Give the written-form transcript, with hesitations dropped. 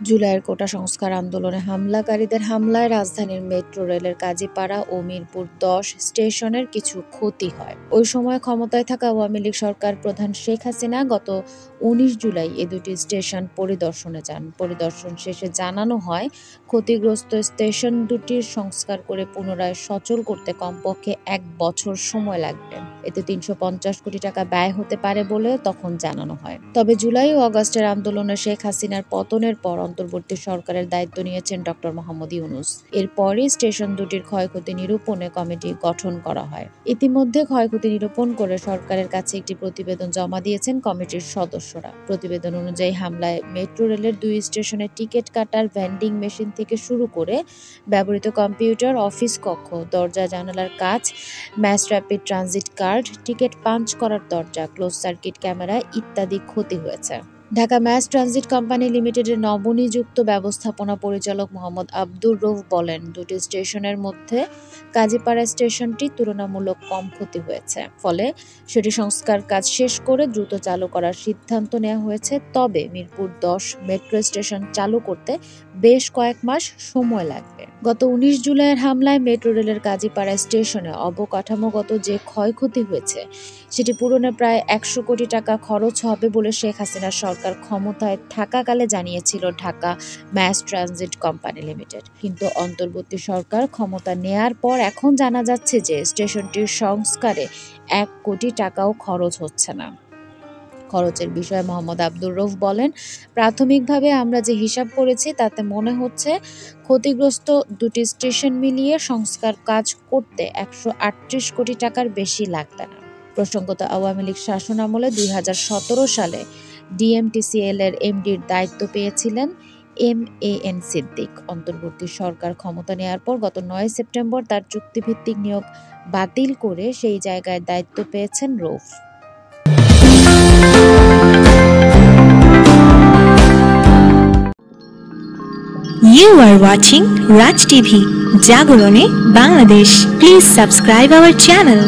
জুলাইয়ের কোটা সংস্কার আন্দোলনে হামলাকারীদের হামলায় রাজধানীর মেট্রো রেলের কাজীপাড়া ও মিরপুর ১০ স্টেশনের কিছু ক্ষতি হয়। ওই সময় ক্ষমতায় থাকা আওয়ামী লীগ সরকার প্রধান শেখ হাসিনা গত ১৯ জুলাই এ দুটি স্টেশন পরিদর্শনে যান। পরিদর্শন শেষে জানানো হয়, ক্ষতিগ্রস্ত স্টেশন দুটির সংস্কার করে পুনরায় সচল করতে কমপক্ষে ১ বছর সময় লাগবে। এতে ৩৫০ কোটি টাকা ব্যয় হতে পারে বলে তখন জানানো হয়। তবে জুলাই ও আগস্টের আন্দোলনে শেখ হাসিনার পতনের পর অন্তর্বর্তী সরকারের দায়িত্ব নিয়েছেন ডক্টর মোহাম্মদ ইউনূস। এরপরই স্টেশন দুটির ক্ষয়ক্ষতি নিরূপণে কমিটি গঠন করা হয়। ইতিমধ্যে ক্ষয়ক্ষতি নিরূপণ করে সরকারের কাছে একটি প্রতিবেদন জমা দিয়েছেন কমিটির সদস্যরা। প্রতিবেদন অনুযায়ী হামলায় মেট্রো রেলের ২ স্টেশনে টিকিট কাটার ভেন্ডিং মেশিন থেকে শুরু করে ব্যবহৃত কম্পিউটার, অফিস কক্ষ, দরজা জানালার কাচ, mass rapid transit card, ticket punch করার দরজা, ক্লোজ সার্কিট ক্যামেরা ইত্যাদি ক্ষতি হয়েছে। ঢাকা ম্যাস ট্রানজিট কোম্পানি লিমিটেডের নবনিযুক্ত ব্যবস্থাপনা পরিচালক মোহাম্মদ আব্দুর রউফ বলেন, দুটি স্টেশনের মধ্যে কাজীপাড়া স্টেশনটি তুলনামূলক কম ক্ষতি হয়েছে। ফলে সেটি সংস্কার কাজ শেষ করে দ্রুত চালু করার সিদ্ধান্ত নেওয়া হয়েছে। তবে মিরপুর ১০ মেট্রো স্টেশন চালু করতে বেশ কয়েক মাস সময় লাগবে। গত ১৯ জুলাইয়ের হামলায় মেট্রো রেলের কাজীপাড়া স্টেশনে অবকাঠামোগত যে ক্ষয়ক্ষতি হয়েছে সেটি পূরণে প্রায় ১০০ কোটি টাকা খরচ হবে বলে শেখ হাসিনার সরকার ক্ষমতায় থাকাকালে জানিয়েছিল Dhaka mass transit company limited. কিন্তু অন্তর্বর্তী সরকার ক্ষমতা নেয়ার পর এখন জানা যাচ্ছে যে স্টেশনটির সংস্কারে ১ কোটি টাকাও খরচ হচ্ছে না। খরচের বিষয়ে মোহাম্মদ আব্দুর রউফ বলেন, প্রাথমিকভাবে আমরা যে হিসাব করেছি তাতে মনে হচ্ছে ক্ষতিগ্রস্ত দুটি স্টেশন মিলিয়ে সংস্কার কাজ করতে ১৩৮ কোটি টাকার বেশি লাগবে না। প্রসঙ্গত, আওয়ামী লীগ শাসন আমলে ২০১৭ সালে ডিএমটিসিএল এর এমডির দায়িত্ব পেয়েছিলেন এম.এ.এন. সিদ্দিক। অন্তর্বর্তী সরকার ক্ষমতা নেয়ার পর গত ৯ সেপ্টেম্বর তার চুক্তিভিত্তিক নিয়োগ বাতিল করে সেই জায়গায় দায়িত্ব পেয়েছেন Rauf. You are watching Raj TV, Jagorone, Bangladesh. Please subscribe our channel.